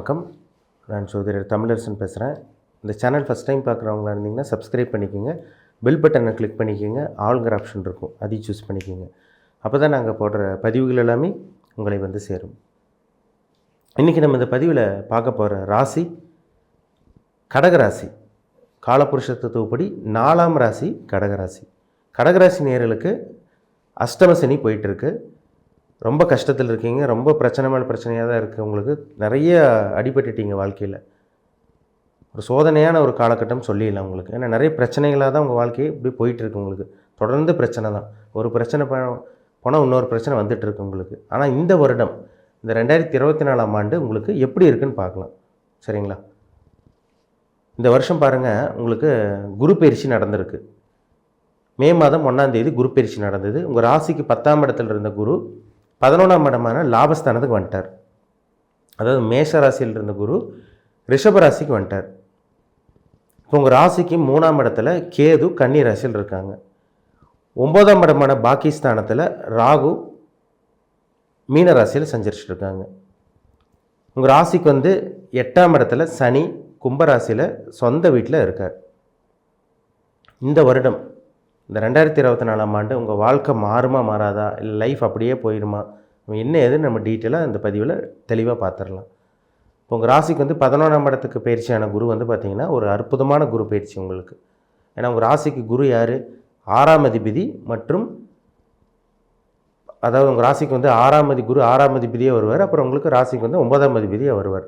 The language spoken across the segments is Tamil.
வணக்கம். நான் ஜோதிடர் தமிழரசன் பேசுகிறேன். இந்த சேனல் ஃபஸ்ட் டைம் பார்க்குறவங்களா இருந்தீங்கன்னா சப்ஸ்கிரைப் பண்ணிக்கோங்க. பெல் பட்டனை கிளிக் பண்ணிக்கோங்க. ஆல்ங்கிற ஆப்ஷன் இருக்கும், அதையும் சூஸ் பண்ணிக்கோங்க. அப்போ தான் நாங்கள் போடுற பதிவுகள் எல்லாமே உங்களை வந்து சேரும். இன்றைக்கி நம்ம இந்த பதிவில் பார்க்க போகிற ராசி கடகராசி. காலபுருஷ தத்துவப்படி 4ஆம் ராசி கடகராசி. கடகராசி நேயர்களுக்கு அஷ்டம சனி போயிட்டுருக்கு. ரொம்ப கஷ்டத்தில் இருக்கீங்க. ரொம்ப பிரச்சனை மேலே பிரச்சனையாக தான் இருக்குது. உங்களுக்கு நிறைய அடிபட்டுட்டீங்க வாழ்க்கையில். ஒரு சோதனையான ஒரு காலகட்டம் சொல்லிடலாம் உங்களுக்கு. ஏன்னா நிறைய பிரச்சனைகளாக தான் உங்கள் வாழ்க்கையே இப்படி போயிட்டுருக்கு. உங்களுக்கு தொடர்ந்து பிரச்சனை தான். ஒரு பிரச்சனை போனால் இன்னொரு பிரச்சனை வந்துட்டுருக்கு உங்களுக்கு. ஆனால் இந்த வருடம் இந்த 2024ஆம் ஆண்டு உங்களுக்கு எப்படி இருக்குன்னு பார்க்கலாம். சரிங்களா? இந்த வருஷம் பாருங்கள், உங்களுக்கு குரு பயிற்சி நடந்திருக்கு. மே மாதம் 1ஆம் தேதி குரு பயிற்சி நடந்தது. உங்கள் ராசிக்கு 10ஆம் இடத்துல இருந்த குரு 11ஆம் இடமான லாபஸ்தானத்துக்கு வந்துட்டார். அதாவது மேஷ ராசியில் இருந்த குரு ரிஷப ராசிக்கு வந்துட்டார். இப்போ உங்கள் ராசிக்கு 3ஆம் இடத்துல கேது கன்னி ராசியில் இருக்காங்க. 9ஆம் இடமான பாகிஸ்தானத்தில் ராகு மீன ராசியில் சஞ்சரிச்சுட்டு இருக்காங்க. உங்கள் ராசிக்கு வந்து 8ஆம் இடத்துல சனி கும்பராசியில் சொந்த வீட்டில் இருக்கார். இந்த வருடம் இந்த 2024ஆம் ஆண்டு உங்கள் வாழ்க்கை மாறுமா மாறாதா, இல்லை லைஃப் அப்படியே போயிடுமா, என்ன ஏதுன்னு நம்ம டீட்டெயிலாக இந்த பதிவில் தெளிவாக பார்த்துடலாம். இப்போ உங்கள் ராசிக்கு வந்து 11ஆம் இடத்துக்கு பயிற்சியான குரு வந்து பார்த்திங்கன்னா ஒரு அற்புதமான குரு பயிற்சி உங்களுக்கு. ஏன்னா உங்கள் ராசிக்கு குரு யார்? 6ஆம் அதிபதி. மற்றும் அதாவது உங்கள் ராசிக்கு வந்து 6ஆம் குரு 6ஆம் அதிபதியே வருவார். அப்புறம் உங்களுக்கு ராசிக்கு வந்து 9ஆம் அதிபதியே வருவார்.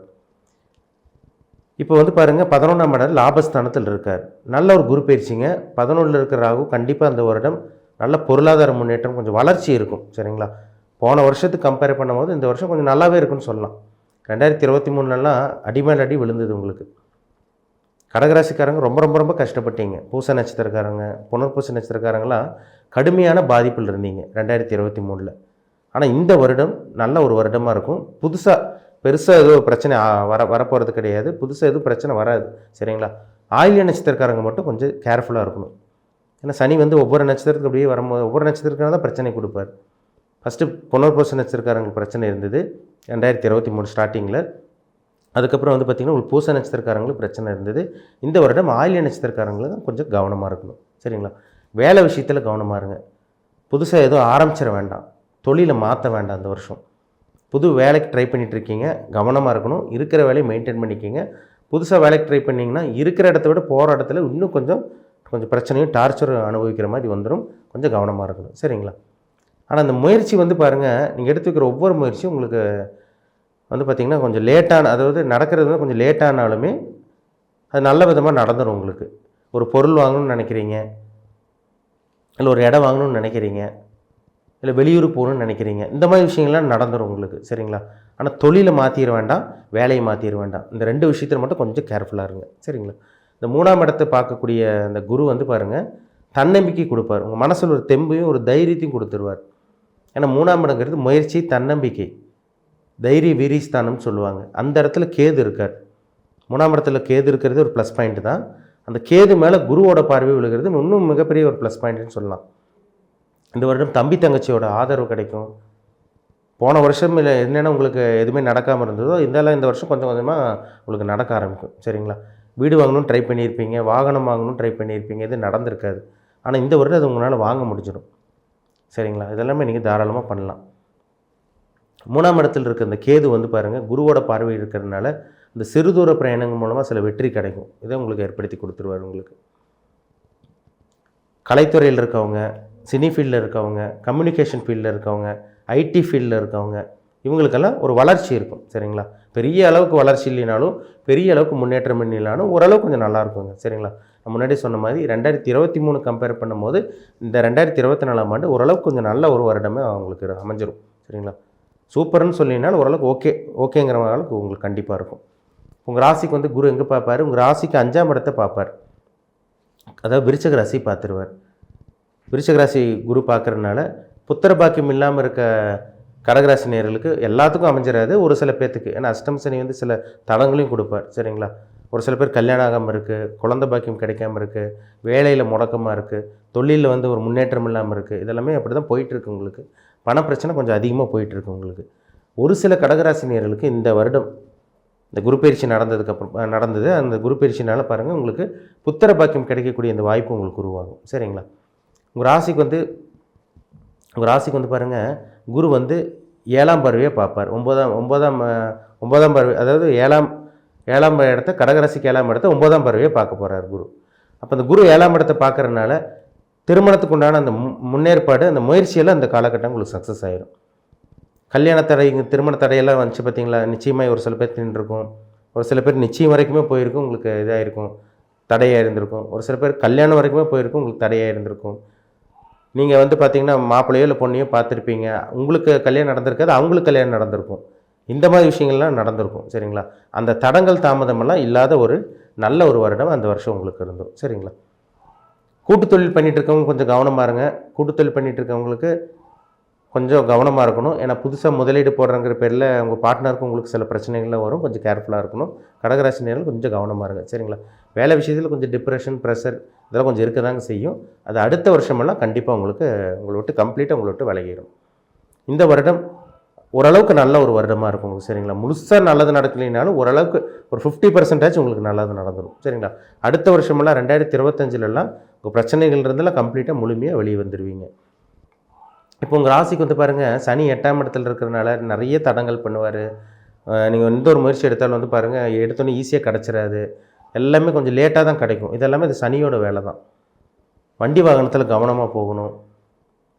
இப்போ வந்து பாருங்கள், 11ஆம் இடம் லாபஸ்தானத்தில் இருக்கார். நல்ல ஒரு குரு பயிற்சிங்க. 11ல் இருக்கிற ராகு கண்டிப்பாக அந்த வருடம் நல்ல பொருளாதார முன்னேற்றம், கொஞ்சம் வளர்ச்சி இருக்கும். சரிங்களா? போன வருஷத்துக்கு கம்பேர் பண்ணும்போது இந்த வருஷம் கொஞ்சம் நல்லாவே இருக்குன்னு சொல்லலாம். 2023லலாம் அடிமேல் அடி விழுந்தது உங்களுக்கு. கடகராசிக்காரங்க ரொம்ப ரொம்ப ரொம்ப கஷ்டப்பட்டீங்க. பூச நட்சத்திரக்காரங்க, புனர்பூச நட்சத்திரக்காரங்களாம் கடுமையான பாதிப்பில் இருந்தீங்க 2023. ஆனால் இந்த வருடம் நல்ல ஒரு வருடமாக இருக்கும். பெருசாக எதுவும் பிரச்சனை வரப்போகிறது கிடையாது. புதுசாக எதுவும் பிரச்சனை வராது. சரிங்களா? ஆயில்ய நட்சத்திரக்காரங்க மட்டும் கொஞ்சம் கேர்ஃபுல்லாக இருக்கணும். ஏன்னா சனி வந்து ஒவ்வொரு நட்சத்திரத்துக்கு அப்படியே வரும்போது ஒவ்வொரு நட்சத்திரக்காரங்க தான் பிரச்சனை கொடுப்பார். ஃபஸ்ட்டு புனர்பூச நட்சத்திரக்காரங்களுக்கு பிரச்சனை இருந்தது 2023 ஸ்டார்டிங்கில். அதுக்கப்புறம் வந்து பார்த்திங்கன்னா ஒரு பூச நட்சத்திரக்காரங்களுக்கு பிரச்சனை இருந்தது. இந்த வருடம் ஆயில்ய நட்சத்திரக்காரங்களுக்கு தான் கொஞ்சம் கவனமாக இருக்கணும். சரிங்களா? வேலை விஷயத்தில் கவனமாக இருங்க. புதுசாக எதுவும் ஆரம்பிச்சிட வேண்டாம். தொழிலை மாற்ற வேண்டாம். இந்த வருஷம் புது வேலைக்கு ட்ரை பண்ணிகிட்ருக்கீங்க, கவனமாக இருக்கணும். இருக்கிற வேலையை மெயின்டைன் பண்ணிக்கிங்க. புதுசாக வேலைக்கு ட்ரை பண்ணிங்கன்னா இருக்கிற இடத்த விட போகிற இடத்துல இன்னும் கொஞ்சம் பிரச்சனையும் டார்ச்சரும் அனுபவிக்கிற மாதிரி வந்துடும். கொஞ்சம் கவனமாக இருக்கணும். சரிங்களா? ஆனால் அந்த முயற்சி வந்து பாருங்கள், நீங்கள் எடுத்து வைக்கிற ஒவ்வொரு முயற்சியும் உங்களுக்கு வந்து பார்த்திங்கன்னா கொஞ்சம் லேட்டான, அதாவது நடக்கிறது வந்து கொஞ்சம் லேட்டானாலுமே அது நல்ல விதமாக நடந்துடும் உங்களுக்கு. ஒரு பொருள் வாங்கணும்னு நினைக்கிறீங்க, இல்லை ஒரு இடம் வாங்கணும்னு நினைக்கிறீங்க, இல்லை வெளியூர் போகணுன்னு நினைக்கிறீங்க, இந்த மாதிரி விஷயங்கள்லாம் நடந்துடும் உங்களுக்கு. சரிங்களா? ஆனால் தொழிலை மாற்றிட வேண்டாம், வேலையை மாற்றிட வேண்டாம். இந்த 2 விஷயத்தில் மட்டும் கொஞ்சம் கேர்ஃபுல்லாக இருங்க. சரிங்களா? இந்த 3ஆம் இடத்தை பார்க்கக்கூடிய அந்த குரு வந்து பாருங்கள், தன்னம்பிக்கை கொடுப்பார். உங்கள் மனசில் ஒரு தெம்பையும் ஒரு தைரியத்தையும் கொடுத்துருவார். ஏன்னா 3ஆம் இடங்கிறது முயற்சி, தன்னம்பிக்கை, தைரிய வீரியஸ்தானம்னு சொல்லுவாங்க. அந்த இடத்துல கேது இருக்கார். 3ஆம் இடத்துல கேது இருக்கிறது ஒரு ப்ளஸ் பாயிண்ட் தான். அந்த கேது மேலே குருவோட பார்வை விழுகிறது இன்னும் மிகப்பெரிய ஒரு ப்ளஸ் பாயிண்ட்னு சொல்லலாம். இந்த வருடம் தம்பி தங்கச்சியோட ஆதரவு கிடைக்கும். போன வருஷம் இல்லை என்னென்னா உங்களுக்கு எதுவுமே நடக்காமல் இருந்ததோ இந்த வருஷம் கொஞ்சம் கொஞ்சமாக உங்களுக்கு நடக்க ஆரம்பிக்கும். சரிங்களா? வீடு வாங்கணும்னு ட்ரை பண்ணியிருப்பீங்க, வாகனம் வாங்கணும்னு ட்ரை பண்ணியிருப்பீங்க, எதுவும் நடந்திருக்காது. ஆனால் இந்த வருடம் அது உங்களால் வாங்க முடிஞ்சிடும். சரிங்களா? இதெல்லாமே நீங்கள் தாராளமாக பண்ணலாம். 3ஆம் இடத்தில் இருக்க இந்த கேது வந்து பாருங்கள், குருவோட பார்வை இருக்கிறதுனால இந்த சிறுதூர பிரயாணங்கள் மூலமாக சில வெற்றி கிடைக்கும். இதை உங்களுக்கு ஏற்படுத்தி கொடுத்துருவார். உங்களுக்கு கலைத்துறையில் இருக்கவங்க, சினி ஃபீல்டில் இருக்கவங்க, கம்யூனிகேஷன் ஃபீல்டில் இருக்கவங்க, ஐடி ஃபீல்டில் இருக்கவங்க, இவங்களுக்கெல்லாம் ஒரு வளர்ச்சி இருக்கும். சரிங்களா? பெரிய அளவுக்கு வளர்ச்சி இல்லைனாலும், பெரிய அளவுக்கு முன்னேற்றம் இல்லைனாலும் ஓரளவுக்கு கொஞ்சம் நல்லாயிருக்குங்க. சரிங்களா? நான் முன்னாடி சொன்ன மாதிரி 2023 கம்பேர் பண்ணும்போது இந்த 2024ஆம் ஆண்டு ஓரளவுக்கு கொஞ்சம் நல்ல ஒரு வருடமே அவங்களுக்கு அமைஞ்சிடும். சரிங்களா? சூப்பர்னு சொல்லினாலும் ஓரளவுக்கு ஓகேங்கிற அளவுக்கு உங்களுக்கு கண்டிப்பாக இருக்கும். உங்கள் ராசிக்கு வந்து குரு எங்கே பார்ப்பார்? உங்கள் ராசிக்கு 5ஆம் இடத்தை பார்ப்பார். அதாவது விருச்சிக ராசி பார்த்துருவார். விருச்சிக ராசி குரு பார்க்குறதுனால புத்திர பாக்கியம் இல்லாமல் இருக்க கடகராசி நேயர்களுக்கு எல்லாத்துக்கும் அமைஞ்சிடாது, ஒரு சில பேர்த்துக்கு. ஏன்னா அஷ்டம சனி வந்து சில தடங்களையும் கொடுப்பார். சரிங்களா? ஒரு சில பேர் கல்யாணம் ஆகாமல் இருக்குது, குழந்தை பாக்கியம் கிடைக்காமல் இருக்குது, வேலையில் முடக்கமாக இருக்குது, தொழிலில் வந்து ஒரு முன்னேற்றம் இல்லாமல் இருக்குது. இதெல்லாமே அப்படி தான் போயிட்டுருக்கு உங்களுக்கு. பண பிரச்சனை கொஞ்சம் அதிகமாக போயிட்டுருக்கு உங்களுக்கு. ஒரு சில கடகராசி நேயர்களுக்கு இந்த வருடம் இந்த குரு பயிற்சி நடந்தது. அந்த குரு பயிற்சினால பாருங்கள் உங்களுக்கு புத்திர பாக்கியம் கிடைக்கக்கூடிய இந்த வாய்ப்பு உங்களுக்கு உருவாகும். சரிங்களா? உங்கள் ராசிக்கு வந்து பாருங்கள் குரு வந்து 7ஆம் பார்வையாக பார்ப்பார். ஒன்பதாம் பார்வை, அதாவது ஏழாம் இடத்த, கடகராசிக்கு 7ஆம் இடத்த 9ஆம் பார்வையாக பார்க்க போகிறார் குரு. அப்போ அந்த குரு 7ஆம் இடத்தை பார்க்குறதுனால திருமணத்துக்கு உண்டான அந்த முன்னேற்பாடு, அந்த முயற்சியெல்லாம் அந்த காலகட்டம் உங்களுக்கு சக்ஸஸ் ஆகிடும். கல்யாண தடை, திருமண தடையெல்லாம் வந்துச்சு பார்த்தீங்களா? நிச்சயமாக ஒரு சில பேர் நின்றுருக்கும், ஒரு சில பேர் நிச்சயம் வரைக்குமே போயிருக்கும், உங்களுக்கு இதாக இருக்கும், தடையாக இருந்திருக்கும். ஒரு சில பேர் கல்யாணம் வரைக்குமே போயிருக்கும், உங்களுக்கு தடையாக இருந்திருக்கும். நீங்கள் வந்து பார்த்தீங்கன்னா மாப்பிள்ளையோ இல்லை பொண்ணையோ பார்த்துருப்பீங்க, உங்களுக்கு கல்யாணம் நடந்திருக்காது, அவங்களுக்கு கல்யாணம் நடந்திருக்கும். இந்த மாதிரி விஷயங்கள்லாம் நடந்திருக்கும். சரிங்களா? அந்த தடங்கள் தாமதமெல்லாம் இல்லாத ஒரு நல்ல ஒரு வருடம் அந்த வருஷம் உங்களுக்கு இருந்துடும். சரிங்களா? கூட்டு தொழில் பண்ணிகிட்டு இருக்கவங்க கொஞ்சம் கவனமாக இருங்க. கூட்டு தொழில் பண்ணிகிட்டு இருக்கவங்களுக்கு கொஞ்சம் கவனமாக இருக்கணும். ஏன்னா புதுசாக முதலீடு போடுறங்கிற பேரில் உங்கள் பார்ட்னருக்கு உங்களுக்கு சில பிரச்சனைகள்லாம் வரும். கொஞ்சம் கேர்ஃபுல்லாக இருக்கணும். கடகராசி நேரில் கொஞ்சம் கவனமாக இருங்க. சரிங்களா? வேலை விஷயத்தில் கொஞ்சம் டிப்ரெஷன், ப்ரெஷர் இதெல்லாம் கொஞ்சம் இருக்க தாங்க செய்யும். அது அடுத்த வருஷமெல்லாம் கண்டிப்பாக உங்களை விட்டு கம்ப்ளீட்டாக உங்களை விட்டு விலகிடும். இந்த வருடம் ஓரளவுக்கு நல்ல ஒரு வருடமாக இருக்கும் உங்களுக்கு. சரிங்களா? முழுசாக நல்லது நடக்கலைனாலும் ஓரளவுக்கு ஒரு 50% உங்களுக்கு நல்லது நடந்துடும். சரிங்களா? அடுத்த வருஷமெல்லாம் 2025லலாம் உங்கள் பிரச்சனைகள் இருந்தெல்லாம் கம்ப்ளீட்டாக முழுமையாக வெளியே வந்துடுவீங்க. இப்போ உங்கள் ராசிக்கு வந்து பாருங்கள் சனி 8ஆம் இடத்துல இருக்கிறனால நிறைய தடங்கள் பண்ணுவார். நீங்கள் எந்த ஒரு முயற்சி எடுத்தாலும் வந்து பாருங்கள் எடுத்தோன்னே ஈஸியாக கிடச்சிடாது. எல்லாமே கொஞ்சம் லேட்டாக தான் கிடைக்கும். இதெல்லாமே இது சனியோட வேலை தான். வண்டி வாகனத்தில் கவனமாக போகணும்.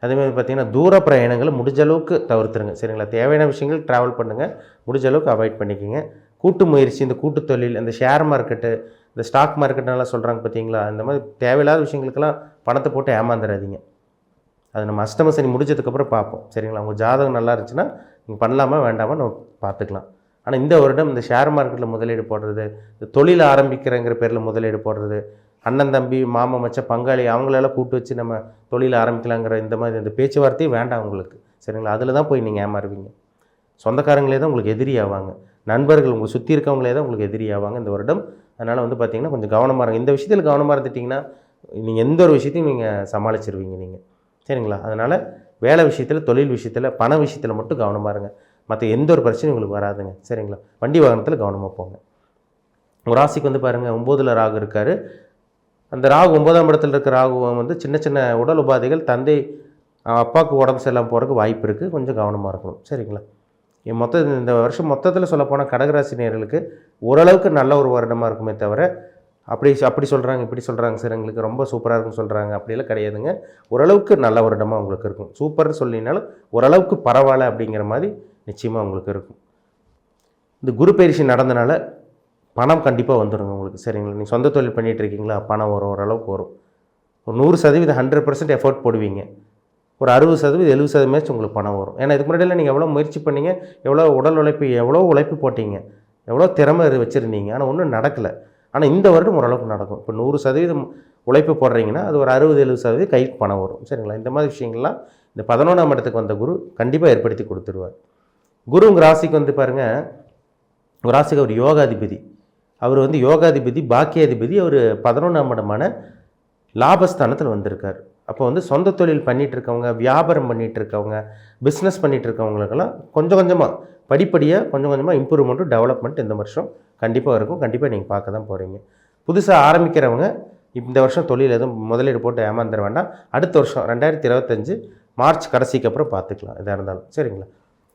அதேமாதிரி பார்த்திங்கன்னா தூர பிரயாணங்களை முடிஞ்ச அளவுக்கு தவிர்த்துருங்க. சரிங்களா? தேவையான விஷயங்கள் ட்ராவல் பண்ணுங்கள், முடிஞ்ச அளவுக்கு அவாய்ட் பண்ணிக்கோங்க. கூட்டு முயற்சி, இந்த கூட்டு தொழில், இந்த ஷேர் மார்க்கெட்டு, இந்த ஸ்டாக் மார்க்கெட்னால சொல்கிறாங்க பார்த்தீங்களா, இந்த மாதிரி தேவையில்லாத விஷயங்களுக்கெல்லாம் பணத்தை போட்டு ஏமாந்துடாதீங்க. அது நம்ம அஷ்டம சனி முடிஞ்சதுக்கப்புறம் பார்ப்போம். சரிங்களா? உங்கள் ஜாதகம் நல்லா இருந்துச்சுன்னா நீங்கள் பண்ணலாமா வேண்டாமா நம்ம பார்த்துக்கலாம். ஆனால் இந்த வருடம் இந்த ஷேர் மார்க்கெட்டில் முதலீடு போடுறது, இந்த தொழில் ஆரம்பிக்கிறங்கிற பேரில் முதலீடு போடுறது, அண்ணன் தம்பி மாமா மச்சான் பங்காளி அவங்களெல்லாம் கூட்டு வச்சு நம்ம தொழில் ஆரம்பிக்கலாங்கிற இந்த மாதிரி இந்த பேச்சுவார்த்தையும் வேண்டாம் உங்களுக்கு. சரிங்களா? அதில் தான் போய் நீங்கள் ஏமாறுவீங்க. சொந்தக்காரங்களே தான் உங்களுக்கு எதிரி ஆவாங்க. நண்பர்கள் உங்களை சுற்றி இருக்கவங்களே தான் உங்களுக்கு எதிரி ஆவாங்க இந்த வருடம். அதனால் வந்து பார்த்திங்கன்னா கொஞ்சம் கவனமாக இருங்க. இந்த விஷயத்தில் கவனமாக இருந்துட்டிங்கன்னா நீங்கள் எந்த ஒரு விஷயத்தையும் நீங்கள் சமாளிச்சிருவீங்க நீங்கள். சரிங்களா? அதனால் வேலை விஷயத்தில், தொழில் விஷயத்தில், பண விஷயத்தில் மட்டும் கவனமாக இருங்க. மற்ற எந்த ஒரு பிரச்சனையும் உங்களுக்கு வராதுங்க. சரிங்களா? வண்டி வாகனத்தில் கவனமாக போங்க. ஒரு ராசிக்கு வந்து பாருங்கள் 9ல் ராகு இருக்கார். அந்த ராகு 9ஆம் இடத்துல இருக்கிற ராகு வந்து சின்ன சின்ன உடல் உபாதைகள், அப்பாவுக்கு உடம்பு சரியில்லாமல் போகிறதுக்கு வாய்ப்பு இருக்குது. கொஞ்சம் கவனமாக இருக்கணும். சரிங்களா? இந்த வருஷம் மொத்தத்தில் சொல்லப்போனால் கடகராசி நேயர்களுக்கு ஓரளவுக்கு நல்ல ஒரு வருடமாக இருக்குமே தவிர அப்படி சொல்கிறாங்க இப்படி சொல்கிறாங்க சார் எங்களுக்கு ரொம்ப சூப்பராக இருக்குன்னு சொல்கிறாங்க அப்படியெல்லாம் கிடையாதுங்க. ஓரளவுக்கு நல்ல வருடமாக உங்களுக்கு இருக்கும். சூப்பர்னு சொல்லினாலும் ஓரளவுக்கு பரவாயில்ல அப்படிங்கிற மாதிரி நிச்சயமாக உங்களுக்கு இருக்கும். இந்த குரு பயிற்சி நடந்தனால பணம் கண்டிப்பாக வந்துடுங்க உங்களுக்கு. சரிங்களா? நீங்கள் சொந்த தொழில் பண்ணிகிட்டு இருக்கீங்களா, பணம் வரும், ஓரளவுக்கு வரும். ஒரு 100% 100% எஃபோர்ட் போடுவீங்க. ஒரு 60% 70% உங்களுக்கு பணம் வரும். ஏன்னா இதுக்கு முன்னாடியில் நீங்கள் எவ்வளோ முயற்சி பண்ணீங்க, எவ்வளோ உடல் உழைப்பு, எவ்வளோ உழைப்பு போட்டிங்க, எவ்வளோ திறமை வச்சுருந்தீங்க, ஆனால் ஒன்றும் நடக்கலை. ஆனால் இந்த வருடம் ஓரளவுக்கு நடக்கும். இப்போ 100% உழைப்பு போடுறீங்கன்னா அது ஒரு 60-70% கைக்கு பணம் வரும். சரிங்களா? இந்த மாதிரி விஷயங்கள்லாம் இந்த 11ஆம் இடத்துக்கு வந்த குரு கண்டிப்பாக ஏற்படுத்தி கொடுத்துருவார். குரு உங்கள் ராசிக்கு வந்து பாருங்கள், உங்கள் ராசிக்கு அவர் யோகாதிபதி. அவர் வந்து யோகாதிபதி, பாக்கியாதிபதி. அவர் 11ஆம் இடமான லாபஸ்தானத்தில் வந்திருக்கார். அப்போ வந்து சொந்த தொழில் பண்ணிகிட்டு இருக்கவங்க, வியாபாரம் பண்ணிகிட்டு இருக்கவங்க, பிஸ்னஸ் பண்ணிகிட்டு இருக்கவங்களுக்கெல்லாம் கொஞ்சம் கொஞ்சமாக படிப்படியாக கொஞ்சம் கொஞ்சமாக இம்ப்ரூவ்மெண்ட்டும் டெவலப்மெண்ட் இந்த வருஷம் கண்டிப்பாக இருக்கும். கண்டிப்பாக நீங்கள் பார்க்க தான் போகிறீங்க. புதுசாக ஆரம்பிக்கிறவங்க இந்த வருஷம் தொழில் எதுவும் முதலீடு போட்டு ஏமாந்துட வேண்டாம். அடுத்த வருஷம் 2025 மார்ச் கடைசிக்கு அப்புறம் பார்த்துக்கலாம் எதாக இருந்தாலும். சரிங்களா?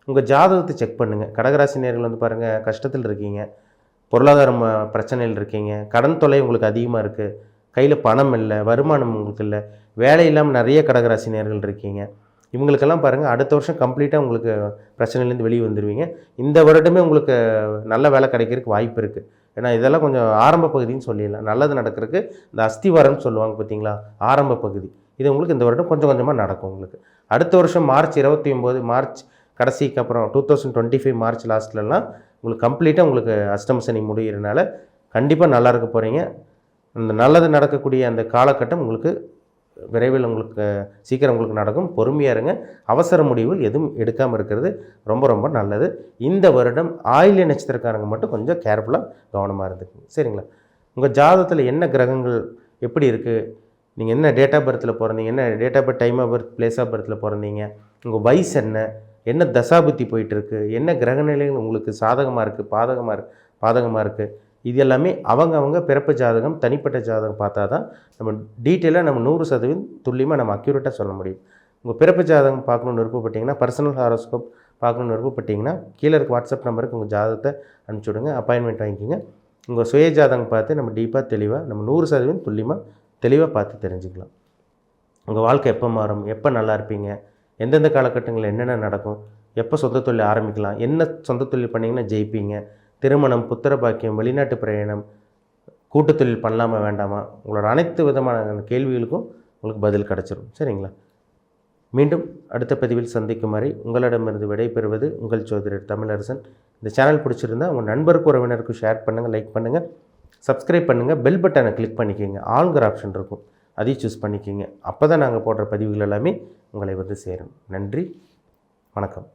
உங்கள் ஜாதகத்தை செக் பண்ணுங்கள். கடகராசி நேயர்கள் வந்து பாருங்கள் கஷ்டத்தில் இருக்கீங்க, பொருளாதார பிரச்சனையில் இருக்கீங்க, கடன் தொல்லை உங்களுக்கு அதிகமாக இருக்குது, கையில் பணம் இல்லை, வருமானம் உங்களுக்கு இல்லை, வேலை இல்லாமல் நிறைய கடகராசி நேயர்கள் இருக்கீங்க. இவங்களுக்கெல்லாம் பாருங்கள் அடுத்த வருஷம் கம்ப்ளீட்டாக உங்களுக்கு பிரச்சனையிலேருந்து வெளியே வந்துடுவீங்க. இந்த வருடமே உங்களுக்கு நல்ல வேலை கிடைக்கிறதுக்கு வாய்ப்பு இருக்குது. ஏன்னா இதெல்லாம் கொஞ்சம் ஆரம்ப பகுதின்னு சொல்லிடலாம். நல்லது நடக்கிறதுக்கு இந்த அஸ்திவாரம்னு சொல்லுவாங்க பார்த்தீங்களா, ஆரம்ப பகுதி. இது உங்களுக்கு இந்த வருடம் கொஞ்சம் கொஞ்சமாக நடக்கும் உங்களுக்கு. அடுத்த வருஷம் மார்ச் 29 மார்ச் கடைசிக்கு அப்புறம் 2025 மார்ச் லாஸ்ட்லலாம் உங்களுக்கு கம்ப்ளீட்டாக உங்களுக்கு அஷ்டம சனி முடிகிறனால கண்டிப்பாக நல்லா இருக்க போகிறீங்க. அந்த நல்லது நடக்கக்கூடிய அந்த காலகட்டம் உங்களுக்கு விரைவில் உங்களுக்கு சீக்கிரம் உங்களுக்கு நடக்கும். பொறுமையாக இருங்க. அவசர முடிவுகள் எதுவும் எடுக்காமல் இருக்கிறது ரொம்ப ரொம்ப நல்லது. இந்த வருடம் ஆயில்ய நட்சத்திரக்காரங்க மட்டும் கொஞ்சம் கேர்ஃபுல்லாக கவனமாக இருந்துக்குங்க. சரிங்களா? உங்கள் ஜாதகத்தில் என்ன கிரகங்கள் எப்படி இருக்குது, நீங்கள் என்ன டேட் ஆஃப் பர்த்தில் பிறந்தீங்க, என்ன date of birth, time of birth, place of பர்த்தில் பிறந்தீங்க, உங்கள் வயசு என்ன தசாபுத்தி போயிட்டுருக்கு, என்ன கிரகநிலைகள் உங்களுக்கு சாதகமாக இருக்குது பாதகமாக இருக்குது பாதகமாக இருக்குது, இது எல்லாமே அவங்க பிறப்பு ஜாதகம், தனிப்பட்ட ஜாதகம் பார்த்தா தான் நம்ம டீட்டெயிலாக நம்ம 100% துல்லியமாக நம்ம அக்யூரேட்டாக சொல்ல முடியும். உங்கள் பிறப்பு ஜாதகம் பார்க்கணுன்னு விருப்பப்பட்டீங்கன்னா, பர்சனல் ஹாரோஸ்கோப் பார்க்கணுன்னு விருப்பப்பட்டீங்கன்னா, கீழே இருக்க வாட்ஸ்அப் நம்பருக்கு உங்கள் ஜாதகத்தை அனுப்பிச்சி விடுங்க, அப்பாயின்மெண்ட் வாங்கிக்கோங்க. உங்கள் சுய ஜாதகம் பார்த்து நம்ம டீப்பாக தெளிவாக நம்ம 100% துல்லியமாக தெளிவாக பார்த்து தெரிஞ்சுக்கலாம். உங்கள் வாழ்க்கை எப்போ மாறும், எப்போ நல்லா இருப்பீங்க, எந்தெந்த காலகட்டங்களில் என்னென்ன நடக்கும், எப்போ சொந்த தொழில் ஆரம்பிக்கலாம், என்ன சொந்த தொழில் பண்ணிங்கன்னா ஜெயிப்பீங்க, திருமணம், புத்திர பாக்கியம், வெளிநாட்டு பிரயாணம், கூட்டு தொழில் பண்ணலாமா வேண்டாமா, உங்களோட அனைத்து விதமான கேள்விகளுக்கும் உங்களுக்கு பதில் கிடச்சிரும். சரிங்களா? மீண்டும் அடுத்த பதிவில் சந்திக்கும் வரை உங்களிடமிருந்து விடைபெறுவது உங்கள் ஜோதிடர் தமிழரசன். இந்த சேனல் பிடிச்சிருந்தா உங்கள் நண்பருக்கு உறவினருக்கும் ஷேர் பண்ணுங்கள், லைக் பண்ணுங்கள், சப்ஸ்கிரைப் பண்ணுங்கள், பெல் பட்டனை கிளிக் பண்ணிக்கோங்க. ஆளுங்கிற ஆப்ஷன் இருக்கும், அதையும் சூஸ் பண்ணிக்கோங்க. அப்போ தான் நாங்கள் போடுற பதிவுகள் எல்லாமே உங்களை வந்து சேரும். நன்றி, வணக்கம்.